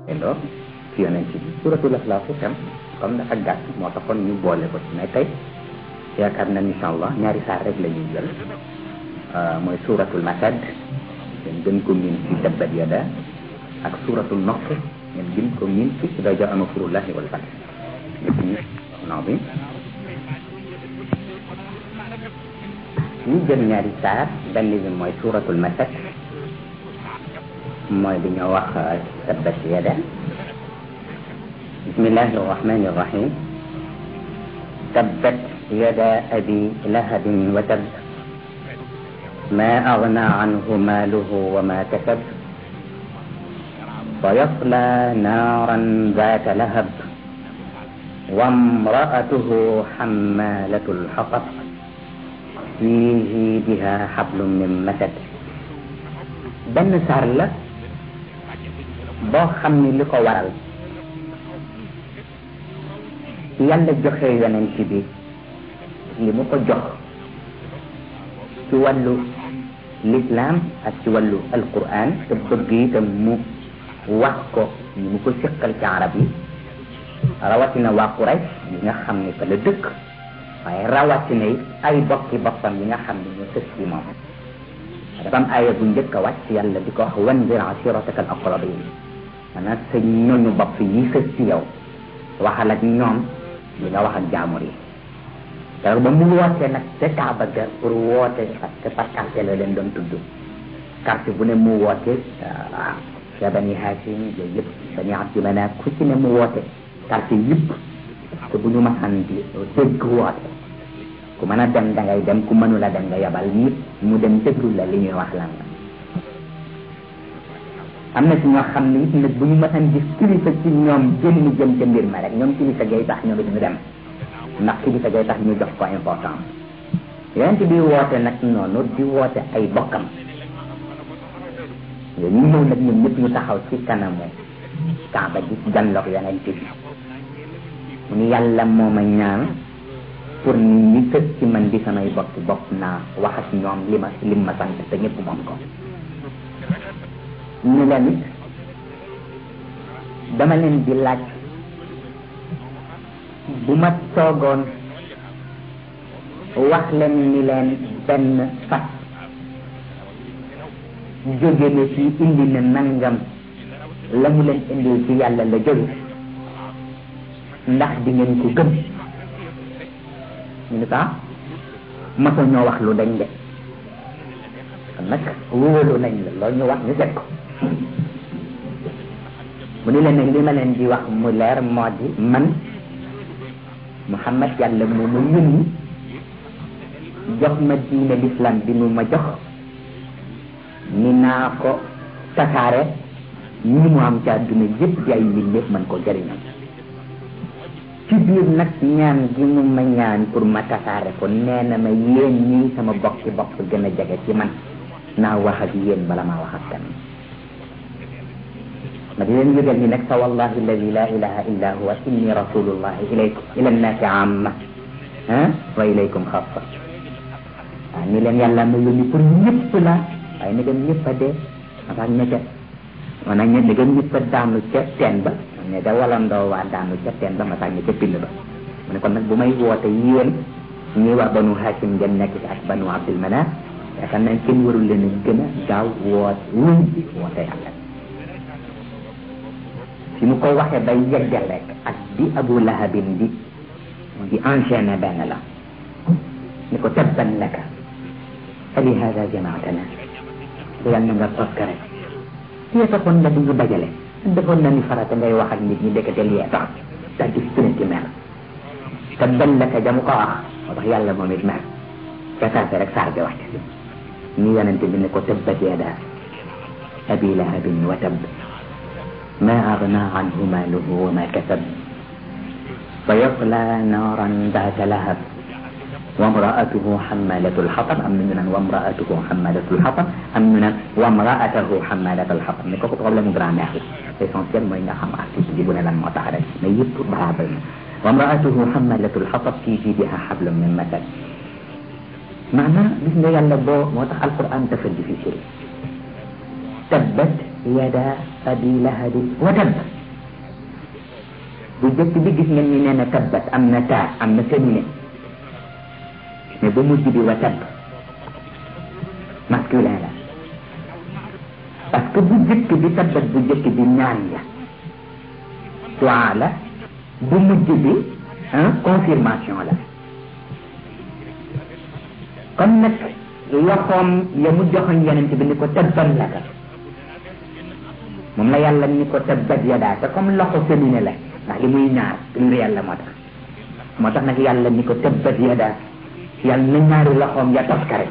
delloo ci yonent bi suratul Ixlaas itam comme dafa gàtt moo taxoon ñu boole ko ci mais tey yaakaar na insha allah ñaari saar rek la ñuy jël mooy suratul Masad ngeen gën ko miin ci tabbat yada ak suratul Nasr ngeen gën ko miin ci idaa jaa nasrullahi wal fath non bi ñu jël ñaari saar benn bi mooy suratul Masad mooy bi ñoo wax tabbat yada bismillahi rahmani rahim tabbat yada abi lahabin wa tabb ma agna anhu maluhu wa ma kasab sayasla naran zata lahab wa imra'atuhu hammalatul hatab fi jiidiha hablum min masad. benn saar la boo xam ni li ko waral yàlla joxe yonent bi li mu ko jox ci wàllu l'islam ak ci wàllu alquran te bëgg itam mu wax ko ñu mu ko siqal ci arab yi rawatina waa Quraysh yi nga xam ne fa la dëkk waaye rawatina it ay bokki boppam yi nga xam ne ñu sës ci moom. dafa am aaya bu njëkk a wàcc yàlla di ko wax wanzir ashirataka al aqrabin maanaam sa ñooñu bopp yi sës ci yow waxal ak ñoom li nga wax ak jaamur yi. te ba mu wootee nag te Kaaba ga pour woote parce que par quartier la leen doon tudd quartier bu ne mu woote waaw ca Bani Hashim yooyu yëpp Bani Abdi Manaf ku ci ne mu woote quartier yëpp te bu ñu masaan di dégg woote ku mën a dem da ngay dem ku mënula dem nga yabal nit mu dem déglu la li ñuy wax lan la. am na ci ñoo xam ne it nag bu ñu masaan gis kilifa ci ñoom jëm ca mbir ma rek ñoom kilifa gay tax ñoom it ñu dem ndax kilifa gay tax ñu jox ko important yonent bi woote nag noonu di woote ay bokkam ñu ñëw nag ñun ñëpp ñu taxaw ci kanamu Kaaba gi janloog yonent bi mu ni yàlla moo ma ñaan pour nit ñi sës ci man di samay bopp naa wax ak ñoom lim ma sant te ñëpp moom ko ñu leen it dama leen di laaj bu ma toogoon wax leen ni leen benn fas jóge na ci indi na nangam la mu leen indil ci yàlla la jóge ndax di ngeen ko gëm ñu ne ko mosoo ñoo wax lu dañ de kon nag wóolu nañ la loolu ñu wax ñu teg ko mu ni leen nag li ma leen di wax mu leer moo di man Muhammad yàlla moo ma yónni jox ma diine l'islam bi mu ma jox ni naa ko tasaare ñi mu am ci àdduna yëpp di ay mbindeef man ko jëriñam ci biir nag ñaan gi mu ma ñaan pour ma tasaare ko nee na ma yéen ñii sama bokki bopp gën a jege ci man naa wax ak yéen bala maa wax ak kenn ma di leen yëgal ni nag fa wallahi alladi la ilaha illa huwa inni rasulullahi ilaykum ila nnaasi amma wa ilaykum xaasa waaw ni leen yàlla ma yónni pour ñëpp la waaye na gën ñëpp a dee afaak ña maanaam ñe gën ñëpp a daanu ca teen ba ne da walandoo waa daanu ca teen ba ma sànni ca pind ba mu ne kon nag bu may woote yéen ñuy wax banu Hashim ngeen nekk ci ak banu Abdul Manaf yaakaar naa kenn warul leen a gën a gaaw wuñ bi woote yàlla fi mu ko waxee bay yeggale ak bi Abu Lahabin di enchaîné benn la ni ko tabban laka ali hada jamaatana yal na nga tos rek yee taxoon nga di ñu dajale defoon na ni farata ngay wax ak nit ñi dekkatel yee tax daal di ci mer tabban laka jamu ko wax moo tax yàlla moom it mer ca saase rek saar bi wax ni yonent bi ne ko tabbat yada abi lahabin wa tabb ma agna anhu maluhu wa ma kasab sayasla naran daata lahab wa imra'atuhu hammalatul hatab am nañu naan wa imra'atuhu hammalatul hatab am nañu naan wa imra'atuhu hammalatul hatab mais kooku problème grammaire la essentiel mooy nga xam article bi bu ne lan moo tax rek mais yëpp baaxal na wa imra'atuhu hammalatul hatab fi jiidiha hablum min masad maanaam gis nga yàlla boo moo tax alquran dafa difficile tabbat yada abi lahabin wa tabb bu jëkk bi gis ngeen ni nee na tabbat am na taa am na féminin mais bu mujj bi wa tabb masculin la parce que bu jëkk bi tabbat bu jëkk bi ñaan la waa la bu mujj bi confirmation la kon nag loxoom ya mu joxoñ yonent bi ni ko tabban laka moom la yàlla ni ko tabbat yadaa te comme loxo féminin la ndax li muy ñaar pluriel la moo tax nag yàlla ni ko tabbat yadaa yàlla na ñaari loxoom ya toskare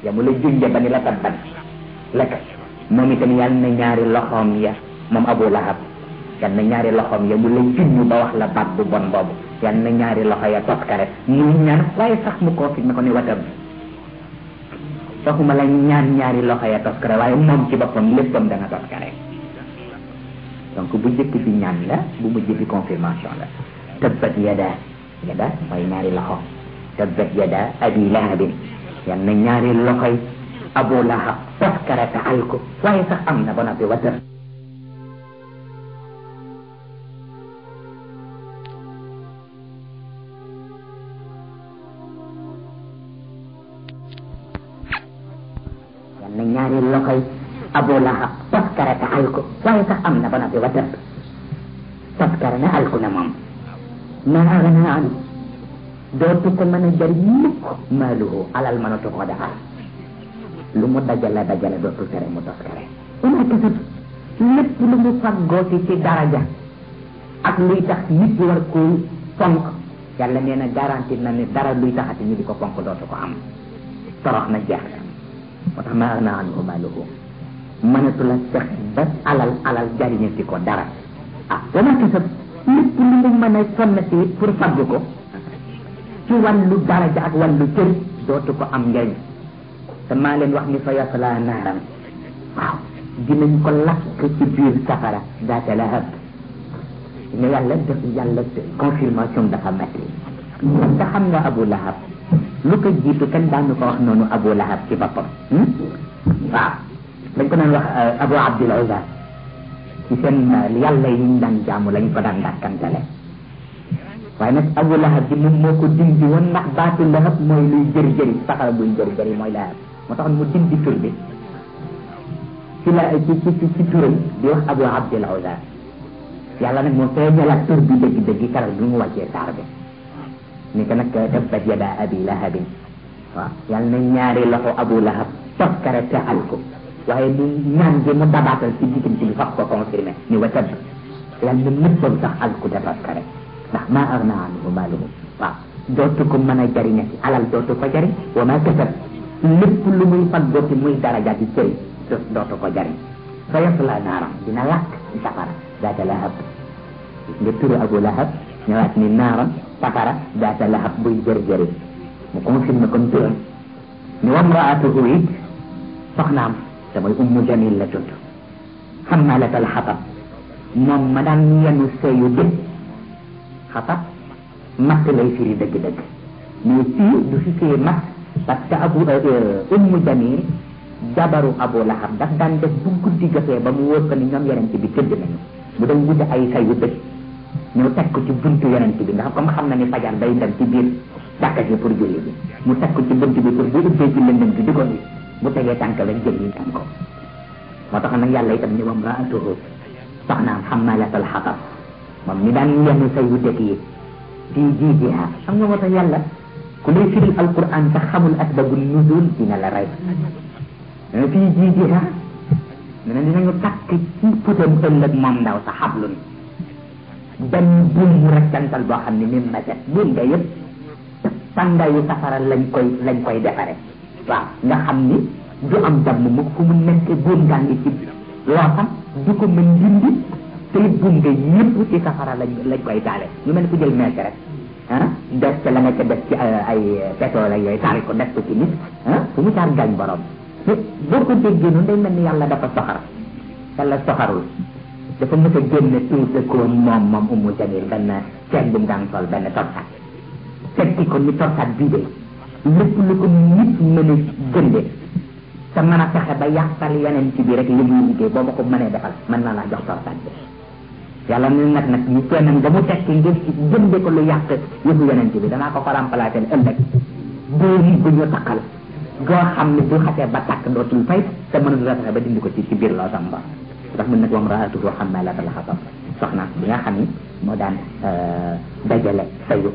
ya mu la junje ba ni la tabban laka moom itam yàlla na ñaari loxoom ya moom Abu Lahab yàlla na ñaari loxoom ya mu la junj ba wax la baat bu bon boobu yàlla na ñaari loxo ya toskare muy ñaan waaye sax mu confirmé ko ni watam waxuma la ñaan ñaari loxo ya toskare waaye moom ci boppam léppam dana toskare donc bu njëkk bi ñaan la bu mujj bi confirmation la tabbat yada mooy ñaari loxo tabbat yada abi lahabin yal na ñaari loxoy Abu Lahab toskare te al ko waaye sax am na ba noppi watam na ñaari loxoy Abu Lahab toskare te al ko waaye sax am na ba noppi watam toskare na al ko na moom ma agna an dootu ko mën a jëriñ mukk maaluhu alal mënatu ko defal lu mu dajale dootu tere mu toskare una kasab lépp lu mu faggooti ci daraja ak luy tax nit war ko fonk yàlla nee na garanti na ni dara luy taxati ñu di ko fonk dootu ko am torox na jeex moo tax ma agna anhu maaluhu mënatu la fex ba alal jariñati ko dara dama kasab lépp lu mu mën a sonnati pour fagg ko ci wàllu daraja ak wàllu cër dootu ko am njariñ te maa leen wax ni fa yasla naaram waaw dinañ ko lakk ci biir safara daata lahab ne yàlla confirmation dafa metti te xam nga Abu Lahab lu ko jiitu kenn daanu ko wax noonu Abu Lahab ci boppam waaw dañ ko daan wax Abu Abdul Uzza ci seen yàlla yi ñu daan jaamu lañ ko daan dàkkantale waaye nag Abu Lahab bi moom moo ko dindi woon ndax baatu lahab mooy luy jëri saxara buy jëri mooy lahab moo tax mu dindi tur bi ci la ci turam di wax Abu Abdul Uzza yàlla nag moo feeñalaat tur bi dëgg karal bi mu wàccee saar bi ni ko nag tabbat yadaa abi lahabin waaw yàlla na ñaari loxo Abu Lahab toskare te al ko waaye du ñaan gi mu dabaatal ci diggante bi faf ko confirmé ni wa tabb yàlla na léppam sax al ko te toskare ndax maa agna anhu maaluhu waaw dootu ko mën a jariñati alal dootu ko jariñ wa maa kasab lépp lu muy faggooti muy daraja di cëy dootu ko jariñ fa yasla naaram dina lakk ci safara daata lahab nga turu Abu Lahab ñëwaat ni naaram safara daata lahab buy jëri mu confirme kon turam ni wa mraatuhu it soxnaam te mooy Ummu Jamil la tudd xamalatal xatab moom ma daan yenu seyu dëgg xatab matt lay firi dëgg mais fii du fi firi matt parce que Ummu Jamil jabaru Abu Lahab daf daan def bu guddi jotee ba mu wóor ko ni ñoom yonent bi tëdd nañu mu dem wuti ay sayu dëgg ñëw teg ko ci buntu yonent bi ndax comme xam na ni fajar day dem ci biir jàkka ji pour julli bi mu teg ko ci buntu bi pour bu ubbee ci lëndëm bi di ko gis bu tegee tànk rek jël yi tam ko moo tax nag yàlla itam ni wa mraatuhu soxnaam xamalatal xatab moom mi daan yenu sayu dëgg yi fii jiidiha xam nga moo tax yàlla ku lay firil alquran sax xamul asbabu nuzul dina la rey fii jiidiha ne na dinañu takk ci putam ëllëg moom ndaw sa xablun benn buum mu rectantal boo xam ne min maset buum nga yëpp tàngaayu safara lañ koy defare waaw nga xam ni du am damm mukk fu mu nekk buum ngaa ngi ci loosam du ko mën dindi te buum nga yëpp ci safara lañ koy taale ñu mel ni ku jël meese rek def ca la nga ca def ci ay pétrole yooyu taal ko def ko ci nit fu mu taar gaañ borom boo ko déggee noonu day mel ni yàlla dafa soxar yàlla soxarul dafa mës a génne tuuti ko moom Ummu Jamil benn seen bu mu daan sol benn torsaat fekki ko ni torsaat bii de lépp lu ko nit mën a jënde te mën a fexe ba yàqal yeneen ci bi rek li muy liggéey boo ma ko mënee defal mën naa laa jox torsaat bi yàlla ni nag ñu kennam nga mu tekki ngir jënde ko lu yàq yëfu yonent bi danaa ko ko remplacer ëllëg buum bu ñu takkal goo xam ne bu xasee ba takk dootul fay te mënul la fexe ba dindi ko ci biir loo sam ba ndax mun nag wam raatuhu xamalatal xatab soxna bi nga xam ni moo daan dajale sayu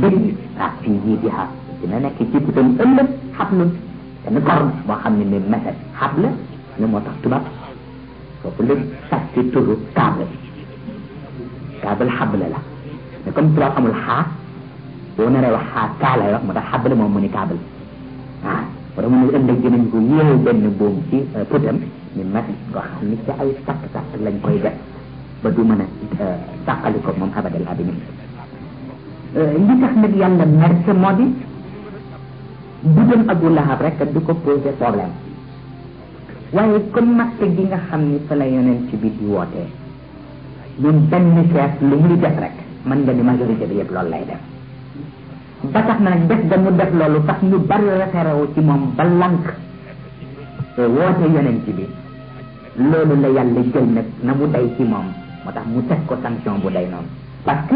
dëgg fii jii di xaar dina nekk ci putam ëllëg xablun benn corne boo xam ne ni message xable ne moo tax tubaab foofu la sàcc turu câble xable la mais comme tubaab amul xaa boo naree wax xaa kaa lay wax moo tax xable moom mu ni câble wala mu ne ëllëg dinañ ko yéew benn buum ci putam ni message boo xam ni ci ay takk lañ koy def ba du mën a tàqali ko moom abadal abinin li tax nag yàlla merci moo di bu doon Abu Lahab rek du ko posé problème waaye comme Makka gi nga xam ni fa la yonent bi di wootee ñun benn chef lu muy def rek mën nga ni majorité bi yëpp loolu lay def ba tax na nag def da mu def loolu tax ñu bari référé wu ci moom ba lank woote yonent bi loolu la yàlla jël nag na mu day ci moom moo tax mu teg ko sanction bu day noonu parce que